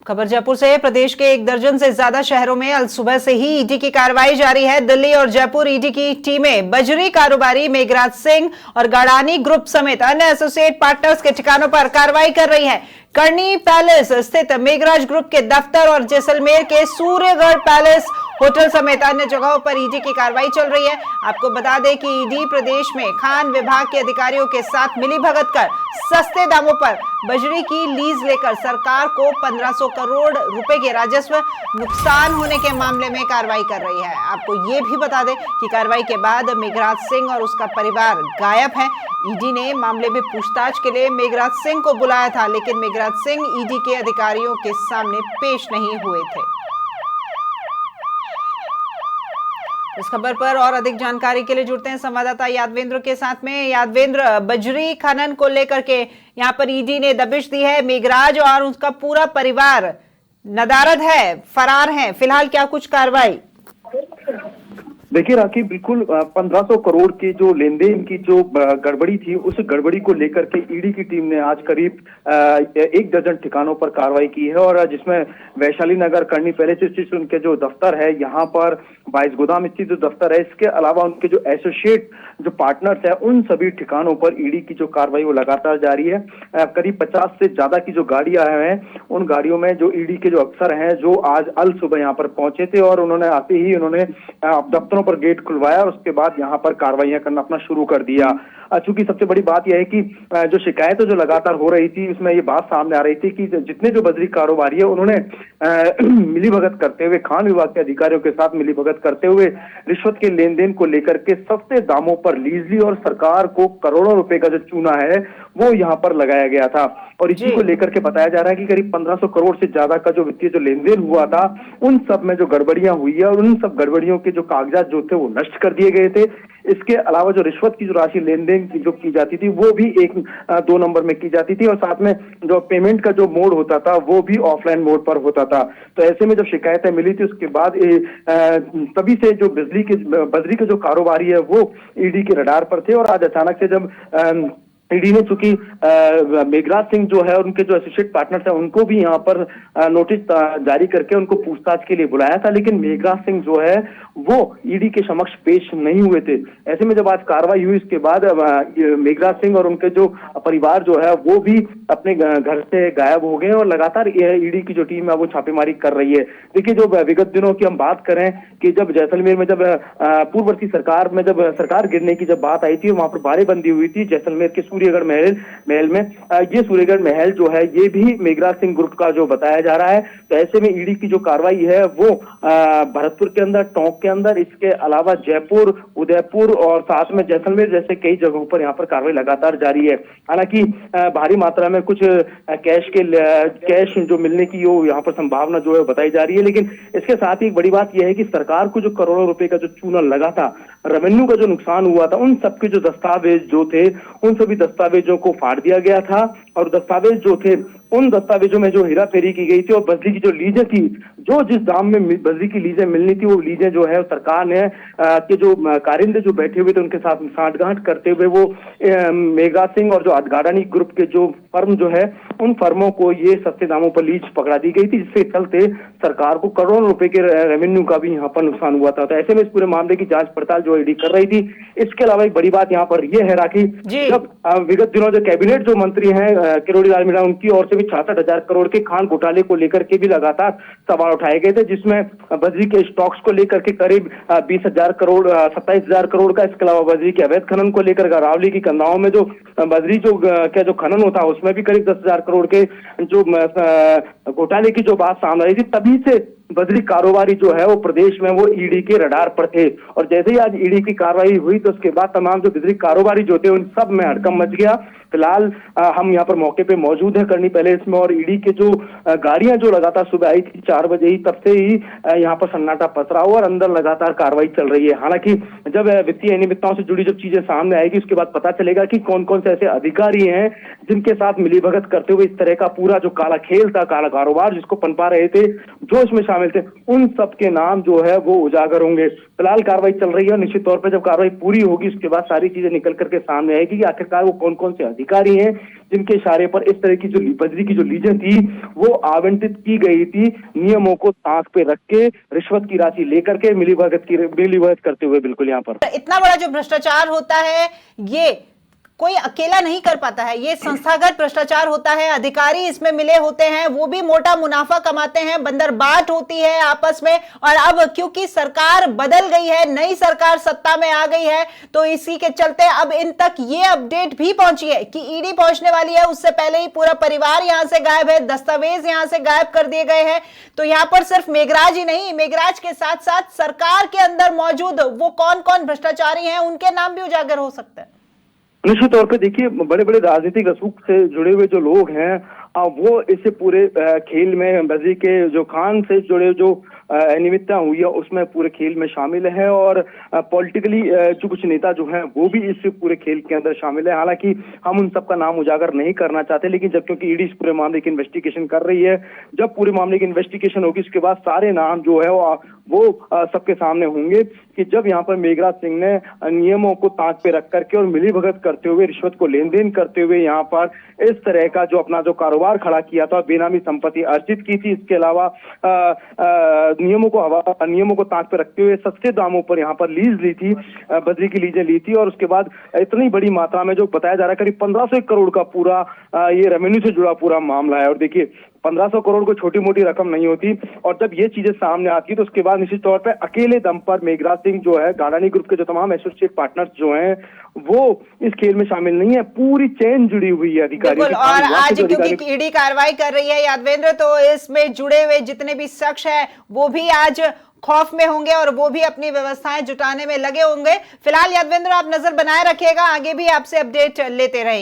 खबर जयपुर से है। प्रदेश के 1 दर्जन से ज्यादा शहरों में अल सुबह से ही ईडी की कार्रवाई जारी है। दिल्ली और जयपुर ईडी की टीमें बजरी कारोबारी मेघराज सिंह और गड़ानी ग्रुप समेत अन्य एसोसिएट पार्टनर्स के ठिकानों पर कार्रवाई कर रही है। करनी पैलेस स्थित मेघराज ग्रुप के दफ्तर और जैसलमेर के सूर्यगढ़ पैलेस होटल समेत अन्य जगहों पर ईडी की कार्रवाई चल रही है। आपको बता दें कि ईडी प्रदेश में खान विभाग के अधिकारियों के साथ मिलीभगत कर सस्ते दामों पर बजरी की लीज लेकर सरकार को 1500 करोड़ रुपए के राजस्व नुकसान होने के मामले में कार्रवाई कर रही है। आपको ये भी बता दें कि कार्रवाई के बाद मेघराज सिंह और उसका परिवार गायब है। ईडी ने मामले में पूछताछ के लिए मेघराज सिंह को बुलाया था, लेकिन मेघराज सिंह ईडी के अधिकारियों के सामने पेश नहीं हुए थे। इस खबर पर और अधिक जानकारी के लिए जुड़ते हैं संवाददाता यादवेंद्र के साथ में। यादवेंद्र, बजरी खनन को लेकर के यहाँ पर ईडी ने दबिश दी है। मेघराज और उसका पूरा परिवार नदारद है, फरार है। फिलहाल क्या कुछ कार्रवाई? देखिए राखी, बिल्कुल 1500 करोड़ की जो लेन देन की जो गड़बड़ी थी, उस गड़बड़ी को लेकर के ईडी की टीम ने आज करीब 1 दर्जन ठिकानों पर कार्रवाई की है। और जिसमें वैशाली नगर करनी पैलेस स्थित उनके जो दफ्तर है, यहाँ पर 22 गोदाम स्थित जो दफ्तर है, इसके अलावा उनके जो एसोसिएट जो पार्टनर्स है, उन सभी ठिकानों पर ईडी की जो कार्रवाई वो लगातार जारी है। करीब 50 से ज्यादा की जो गाड़ियां हैं, उन गाड़ियों में जो ईडी के जो अफसर हैं, जो आज अल सुबह यहाँ पर पहुंचे थे और उन्होंने आते ही उन्होंने दफ्तरों पर गेट खुलवाया और उसके बाद यहाँ पर कार्रवाइयां करना अपना शुरू कर दिया। चूंकि सबसे बड़ी बात यह है कि जो शिकायतें जो लगातार हो रही थी, उसमें ये बात सामने आ रही थी कि जितने जो बजरी कारोबारी है, उन्होंने मिलीभगत करते हुए, खान विभाग के अधिकारियों के साथ मिलीभगत करते हुए रिश्वत के लेन देन को लेकर के सस्ते दामों पर लीज ली और सरकार को करोड़ों रुपए का जो चूना है वो यहाँ पर लगाया गया था। और इसी को लेकर के बताया जा रहा है कि करीब 1500 करोड़ से ज्यादा का जो वित्तीय जो लेन देन हुआ था, उन सब में जो गड़बड़ियां हुई है और उन सब गड़बड़ियों के जो कागजात जो थे वो नष्ट कर दिए गए थे। इसके अलावा जो रिश्वत की जो राशि लेन देन की जो की जाती थी, वो भी 1-2 नंबर में की जाती थी और साथ में जो पेमेंट का जो मोड होता था वो भी ऑफलाइन मोड पर होता था। तो ऐसे में जब शिकायतें मिली थी, उसके बाद तभी से जो बजरी के जो कारोबारी है वो ईडी के रडार पर थे। और आज अचानक से जब ईडी ने, चूंकि मेघराज सिंह जो है, उनके जो एसोसिएट पार्टनर्स हैं, उनको भी यहाँ पर नोटिस जारी करके उनको पूछताछ के लिए बुलाया था, लेकिन मेघराज सिंह जो है वो ईडी के समक्ष पेश नहीं हुए थे। ऐसे में जब आज कार्रवाई हुई, इसके बाद मेघराज सिंह और उनके जो परिवार जो है वो भी अपने घर से गायब हो गए और लगातार ईडी की जो टीम है वो छापेमारी कर रही है। देखिए, जो विगत दिनों की हम बात करें कि जब जैसलमेर में जब पूर्ववर्ती सरकार में जब सरकार गिरने की जब बात आई थी, वहां पर बाड़ेबंदी हुई थी जैसलमेर के सूर्यगढ़ महल में। ये सूर्यगढ़ महल जो है ये भी मेघराज सिंह ग्रुप का जो बताया जा रहा है। तो ऐसे में ईडी की जो कार्रवाई है वो भरतपुर के अंदर, टोंक के अंदर, इसके अलावा जयपुर, उदयपुर और साथ में जैसलमेर जैसे कई जगहों पर यहाँ पर कार्रवाई लगातार जारी है। हालांकि भारी मात्रा में कुछ कैश जो मिलने की यहाँ पर संभावना जो है बताई जा रही है, लेकिन इसके साथ ही बड़ी बात यह है कि सरकार को जो करोड़ों रुपए का जो चूना लगा था, रेवेन्यू का जो नुकसान हुआ था, उन सबके जो दस्तावेज जो थे, उन सभी दस्तावेजों को फाड़ दिया गया था। और दस्तावेज जो थे, उन दस्तावेजों में जो हेराफेरी की गई थी और बजरी की जो लीजें थी, जो जिस दाम में बजरी की लीजें मिलनी थी, वो लीजें जो है सरकार ने के जो कारिंदे जो बैठे हुए थे उनके साथ साठगांठ करते हुए वो मेघराज सिंह और जो अडगानी ग्रुप के जो फर्म जो है, उन फर्मों को ये सस्ते दामों पर लीज पकड़ा दी गई थी, जिससे चलते सरकार को करोड़ों रुपए के रेवेन्यू का भी यहाँ पर नुकसान हुआ था। तो ऐसे में इस पूरे मामले की जांच पड़ताल जो ईडी कर रही थी। इसके अलावा एक बड़ी बात यहाँ पर यह है राखी, जब विगत दिनों जो कैबिनेट जो मंत्री हैं किरोड़ी लाल मीणा, उनकी ओर से भी 66,000 करोड़ के खान घोटाले को लेकर के भी लगातार सवाल उठाए गए थे, जिसमें बजरी के स्टॉक्स को लेकर के करीब 20,000 करोड़, 27,000 करोड़ का, इसके अलावा बजरी के अवैध खनन को लेकर अरावली की कंधाओं में जो बजरी जो खनन होता है उसमें भी करीब 10,000 करोड़ के जो घोटाले की जो बात सामने आई थी। तभी से बजरी कारोबारी जो है वो प्रदेश में वो ईडी के रडार पर थे। और जैसे ही आज ईडी की कार्रवाई हुई, तो उसके बाद तमाम जो बजरी कारोबारी जो थे उन सब में हड़कंप मच गया। फिलहाल हम यहाँ पर मौके पे मौजूद हैं करनी पैलेस में, और ईडी के जो गाड़ियां जो लगातार सुबह आई थी 4 बजे ही, तब से ही यहाँ पर सन्नाटा पसरा हुआ और अंदर लगातार कार्रवाई चल रही है। हालांकि जब वित्तीय अनियमितताओं से जुड़ी जब चीजें सामने आएगी, उसके बाद पता चलेगा कि कौन कौन से ऐसे अधिकारी हैं जिनके साथ मिलीभगत करते हुए इस तरह का पूरा जो काला खेल था, काला कारोबार जिसको पनपा रहे थे, जो इसमें शामिल शामिल थे, उन सबके नाम जो है वो उजागर होंगे। फिलहाल कार्रवाई चल रही है और निश्चित तौर पर जब कार्रवाई पूरी होगी उसके बाद सारी चीजें निकल करके सामने आएगी कि आखिरकार वो कौन कौन से अधिकारी हैं जिनके इशारे पर इस तरह की जो बजरी की जो लीजें थी वो आवंटित की गई थी, नियमों को ताक पे रख के, रिश्वत की राशि लेकर के मिलीभगत करते हुए। बिल्कुल यहाँ पर इतना बड़ा जो भ्रष्टाचार होता है ये कोई अकेला नहीं कर पाता है, ये संस्थागत भ्रष्टाचार होता है। अधिकारी इसमें मिले होते हैं, वो भी मोटा मुनाफा कमाते हैं, बंदरबाट होती है आपस में। और अब क्योंकि सरकार बदल गई है, नई सरकार सत्ता में आ गई है, तो इसी के चलते अब इन तक ये अपडेट भी पहुंची है कि ईडी पहुंचने वाली है। उससे पहले ही पूरा परिवार यहां से गायब है, दस्तावेज यहां से गायब कर दिए गए हैं। तो यहां पर सिर्फ मेघराज ही नहीं, मेघराज के साथ साथ सरकार के अंदर मौजूद वो कौन कौन भ्रष्टाचारी हैं उनके नाम भी उजागर हो सकते हैं। निश्चित तौर पे देखिए, बड़े बड़े राजनीतिक रसूख से जुड़े हुए जो लोग हैं वो इस पूरे खेल में बजरी के जो खान से जुड़े जो अनियमितता हुई है उसमें पूरे खेल में शामिल है। और पॉलिटिकली जो कुछ नेता जो हैं वो भी इस पूरे खेल के अंदर शामिल है। हालांकि हम उन सबका नाम उजागर नहीं करना चाहते, लेकिन जब क्योंकि ईडी इस पूरे मामले की इन्वेस्टिगेशन कर रही है, जब पूरे मामले की इन्वेस्टिगेशन होगी उसके बाद सारे नाम जो है वो सबके सामने होंगे कि जब यहाँ पर मेघराज सिंह ने नियमों को ताक पे रख करके और मिलीभगत करते हुए, रिश्वत को लेन देन करते हुए यहाँ पर इस तरह का जो अपना जो कारोबार खड़ा किया था, बेनामी संपत्ति अर्जित की थी। इसके अलावा नियमों को ताक पे रखते हुए सस्ते दामों पर यहाँ पर लीज ली थी, बजरी की लीजें ली थी। और उसके बाद इतनी बड़ी मात्रा में जो बताया जा रहा है करीब 1500 करोड़ का पूरा ये रेवेन्यू से जुड़ा पूरा मामला है। और देखिए 1500 करोड़ को छोटी मोटी रकम नहीं होती। और जब ये चीजें सामने आती है तो उसके बाद निश्चित तौर पर अकेले दम पर मेघराज सिंह जो है, गाड़ानी ग्रुप के जो तमाम एसोसिएट पार्टनर्स जो हैं वो इस खेल में शामिल नहीं है, पूरी चेन जुड़ी हुई है अधिकारी। और आज क्योंकि ईडी कार्रवाई कर रही है यादवेंद्र, तो इसमें जुड़े हुए जितने भी शख्स हैं वो भी आज खौफ में होंगे और वो भी अपनी व्यवस्थाएं जुटाने में लगे होंगे। फिलहाल यादवेंद्र आप नजर बनाए रखिएगा, आगे भी आपसे अपडेट लेते रहेंगे।